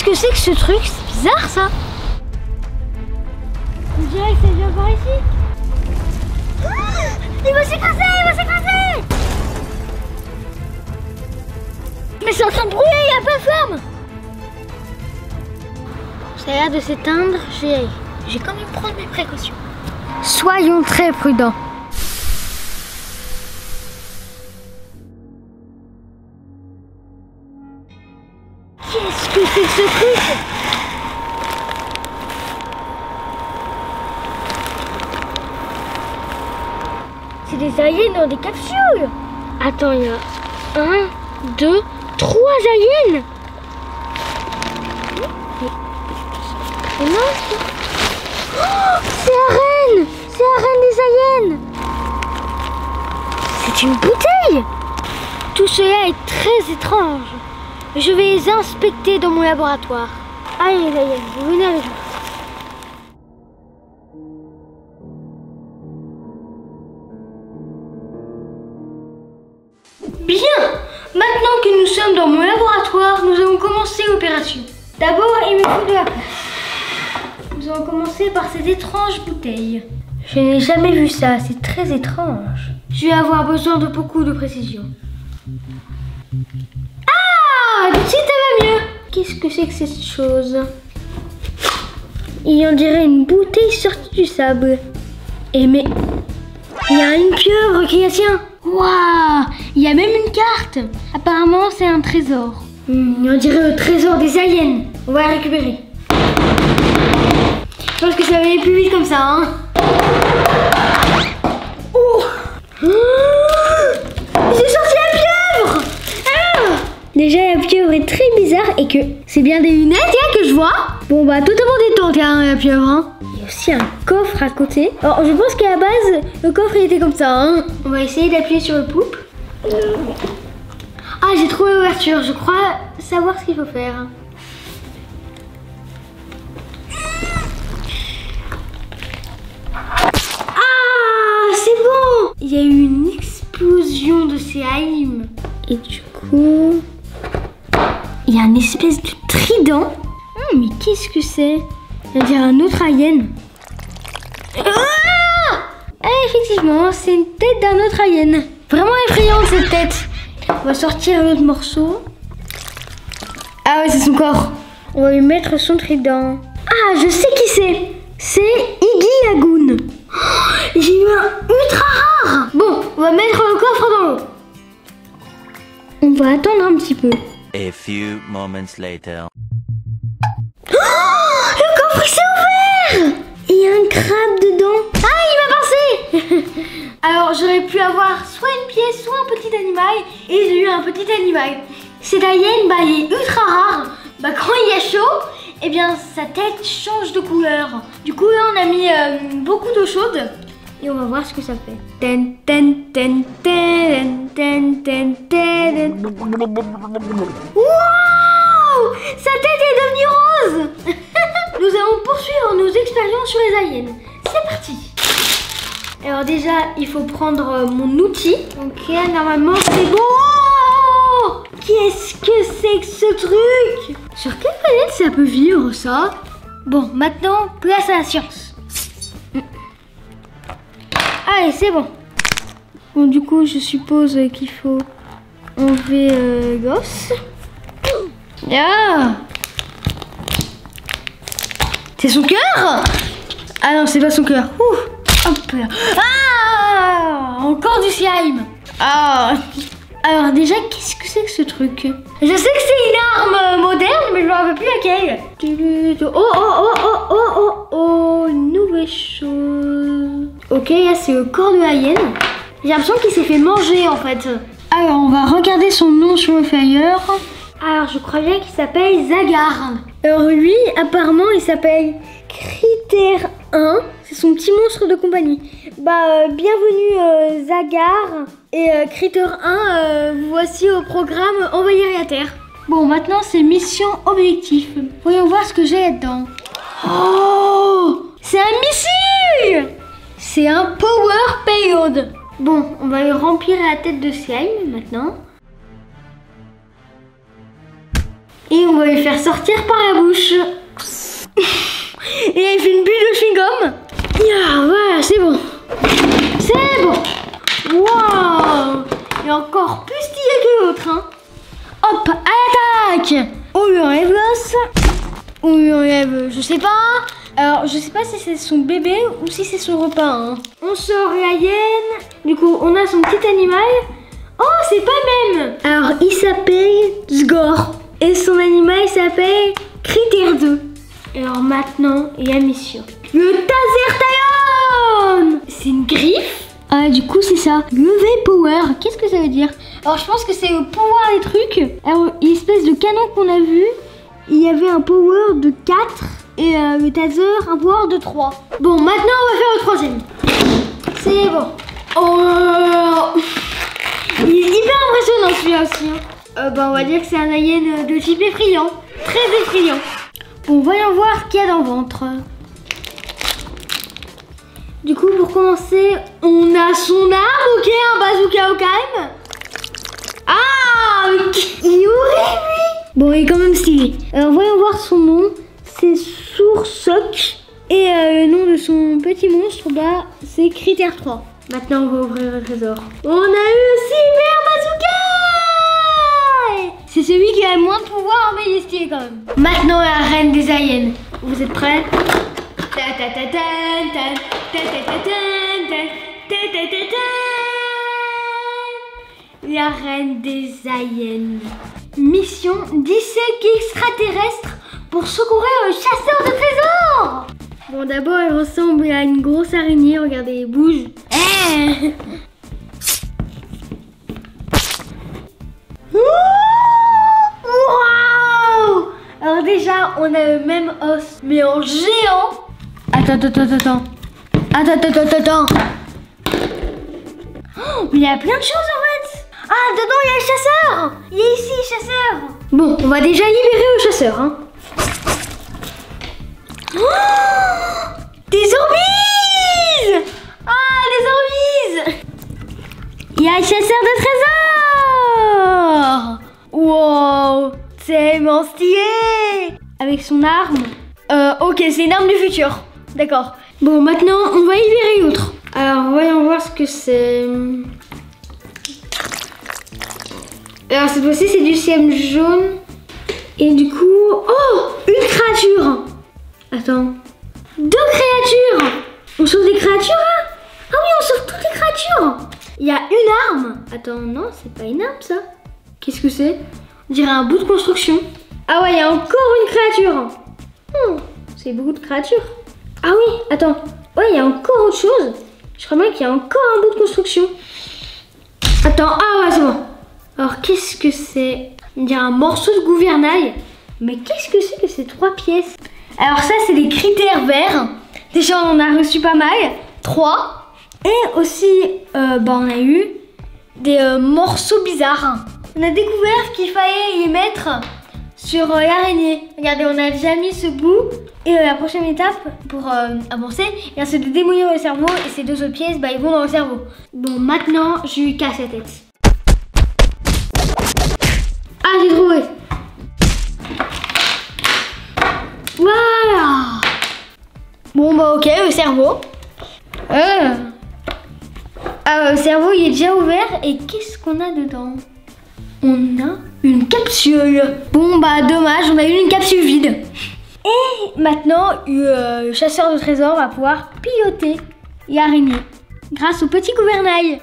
que c'est que ce truc? C'est bizarre ça. On dirait que ça vient par ici. Il va s'écraser, il va s'écraser. Mais c'est en train de brûler, il n'y a pas de flamme. Ça a l'air de s'éteindre, j'ai quand même prendre mes précautions. Soyons très prudents. Qu'est-ce que c'est que ce truc? C'est des aliens dans des capsules. Attends, il y a 1, 2, 3 aliens. Oh non, c'est la reine. C'est la reine des aliens. C'est une bouteille. Tout cela est très étrange. Je vais les inspecter dans mon laboratoire. Allez les aliens, vous venez avec moi. Bien. Maintenant que nous sommes dans mon laboratoire, nous allons commencer l'opération. D'abord, il me faut de la place. Nous allons commencer par cette étrange bouteille. Je n'ai jamais vu ça, c'est très étrange. Je vais avoir besoin de beaucoup de précision. Ah, tout de suite, ça va mieux. Qu'est-ce que c'est que cette chose? Il en dirait une bouteille sortie du sable. Et mais... il y a une pieuvre qui la tient. Waouh! Il y a même une carte. Apparemment, c'est un trésor. On dirait le trésor des aliens. On va la récupérer. Je pense que ça va aller plus vite comme ça, hein. Oh! J'ai sorti la pieuvre! Ah! Déjà, la pieuvre est très bizarre et que c'est bien des lunettes que je vois. Bon, bah, totalement détente, hein, la pieuvre, hein. Il y a aussi un coffre à côté. Alors, je pense qu'à la base, le coffre il était comme ça, hein. On va essayer d'appuyer sur le poupe. Ah, j'ai trouvé l'ouverture. Je crois savoir ce qu'il faut faire. Ah, c'est bon. Il y a eu une explosion de ces haïms. Et du coup, il y a une espèce de trident. Mais qu'est-ce que c'est? On dirait un autre alien. Ah! Effectivement, c'est une tête d'un autre alien. Vraiment effrayante cette tête. On va sortir l'autre morceau. Ah ouais, c'est son corps. On va lui mettre son trident. Ah, je sais qui c'est. C'est Iggy Lagoon. Oh, j'ai eu un ultra rare. Bon, on va mettre le coffre dans l'eau. On va attendre un petit peu. A few moments later. Oh, le coffre s'est ouvert. Il y a un crabe dedans. Ah, il m'a pensé. Alors, j'aurais pu avoir soit une pièce, soit un petit animal. Et j'ai eu un petit animal. Cet alien, bah, il est ultra rare. Bah, quand il y a chaud, eh bien, sa tête change de couleur. Du coup, là, on a mis beaucoup d'eau chaude. Et on va voir ce que ça fait. Ten, ten, ten, ten, ten, ten, ten. Wow! Sa tête est devenue rose. Nous allons poursuivre nos expériences sur les aliens. C'est parti. Alors déjà, il faut prendre mon outil. Ok, normalement c'est bon. Oh, qu'est-ce que c'est que ce truc? Sur quelle planète ça peut vivre ça? Bon, maintenant, place à la science. Allez, c'est bon. Bon, du coup, je suppose qu'il faut enlever l'os. Ah! C'est son cœur? Ah non, c'est pas son cœur. Hop là. Ah! Encore du slime. Ah! Alors déjà, qu'est-ce que c'est que ce truc? Je sais que c'est une arme moderne, mais je me rappelle plus laquelle. Oh, une nouvelle chose. Ok, là c'est le corps de l'alien. J'ai l'impression qu'il s'est fait manger en fait. Alors, on va regarder son nom sur le flyer. Alors, je crois bien qu'il s'appelle Zagar. Alors lui, apparemment, il s'appelle Critter 1. C'est son petit monstre de compagnie. Bah, bienvenue Zagar. Et Critter 1, vous voici au programme Envahir la Terre. Bon, maintenant, c'est mission objectif. Voyons voir ce que j'ai là-dedans. Oh! C'est un missile! C'est un power payload. Bon, on va lui remplir la tête de slime maintenant. Et on va lui faire sortir par la bouche. Et il fait une bulle de chewing-gum. Yeah, voilà, c'est bon. C'est bon. Waouh. Il est encore plus stylé que l'autre. Hein. Hop, à l'attaque. On lui enlève l'os. On lui enlève, je sais pas. Alors, je sais pas si c'est son bébé ou si c'est son repas. Hein. On sort la hyène. Du coup, on a son petit animal. Oh, c'est pas le même. Alors, il s'appelle Sgor. Et son animal s'appelle Critère 2. Alors maintenant, il y a mission. Le Taser Talon. C'est une griffe. Ah, du coup, c'est ça. Level Power. Qu'est-ce que ça veut dire? Alors, je pense que c'est le pouvoir des trucs. Alors, l'espèce de canon qu'on a vu, il y avait un power de 4 et le taser un power de 3. Bon, maintenant, on va faire le troisième. C'est bon. Oh, il est hyper impressionnant celui-là aussi. Hein. On va dire que c'est un alien de type effrayant. Très effrayant. Bon, voyons voir ce qu'il y a dans le ventre. Du coup, pour commencer, on a son arme, ok, un bazooka au calme. Ah, il est horrible, lui. Bon, il est quand même stylé. Alors, voyons voir son nom. C'est Soursoc. Et le nom de son petit monstre, bah, c'est Critère 3. Maintenant, on va ouvrir le trésor. On a eu le Cyber Bazooka. C'est celui qui a le moins de pouvoir, mais il est stylé quand même. Maintenant, la reine des aliens. Vous êtes prêts? La reine des aliens. Mission 17 extraterrestres pour secourir le chasseur de trésors. Bon, d'abord, elle ressemble à une grosse araignée. Regardez, elle bouge. Waouh! Alors déjà, on a le même os, mais en géant. Attends. Oh, mais il y a plein de choses en fait. Ah, dedans, il y a le chasseur. Il est ici, le chasseur. Bon, on va déjà libérer le chasseur. Hein. Oh, des orbises. Ah, des orbises. Il y a le chasseur de trésors. Wow, c'est tellement stylé. Avec son arme. Ok, c'est une arme du futur. D'accord. Bon, maintenant, on va libérer l'autre. Alors, voyons voir ce que c'est. Alors, cette fois-ci, c'est du CM jaune. Et du coup... Oh, une créature. Attends. 2 créatures. On sauve des créatures, là? Ah oui, on sauve toutes les créatures. Il y a une arme. Attends, non, c'est pas une arme, ça. Qu'est-ce que c'est? On dirait un bout de construction. Ah ouais, il y a encore une créature. C'est beaucoup de créatures. Ah oui, attends. Ouais, il y a encore autre chose. Je crois bien qu'il y a encore un bout de construction. Attends, ah ouais, c'est bon. Alors, qu'est-ce que c'est? Il y a un morceau de gouvernail. Mais qu'est-ce que c'est que ces 3 pièces? Alors ça, c'est des critères verts. Déjà, on en a reçu pas mal. 3. Et aussi, on a eu des morceaux bizarres. On a découvert qu'il fallait les mettre sur l'araignée. Regardez, on a déjà mis ce bout. Et la prochaine étape pour avancer, c'est de démolir le cerveau. Et ces 2 autres pièces, ils vont dans le cerveau. Bon, maintenant, je lui casse la tête. Ah, j'ai trouvé. Voilà. Bon, ok, le cerveau. Le cerveau, il est déjà ouvert. Et qu'est-ce qu'on a dedans? On a une capsule. Bon, dommage, on a eu une capsule vide. Et maintenant, le chasseur de trésors va pouvoir piloter l'araignée grâce au petit gouvernail.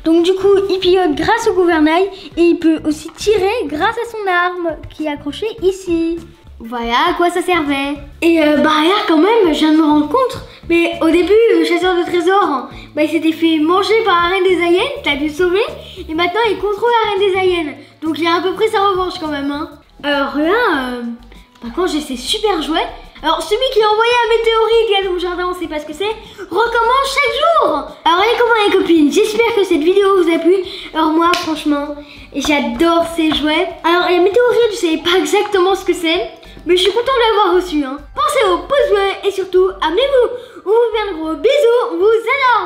Donc du coup, il pilote grâce au gouvernail et il peut aussi tirer grâce à son arme qui est accrochée ici. Voilà à quoi ça servait. Et là quand même, je viens de me rendre compte. Mais au début, le chasseur de trésors, il s'était fait manger par la reine des aliens, t'as dû le sauver. Et maintenant, il contrôle la reine des aliens. Donc il a à peu près sa revanche quand même. Hein. Alors là, par contre, j'ai ces super jouets. Alors celui qui a envoyé un météorite là dans mon jardin, on sait pas ce que c'est, recommence chaque jour. Alors les copains et les copines, j'espère que cette vidéo vous a plu. Alors moi franchement, j'adore ces jouets. Alors la météorite, je savais pas exactement ce que c'est, mais je suis content de l'avoir reçu. Hein. Pensez au pouce bleu et surtout abonnez-vous. On vous fait un gros bisou, on vous adore.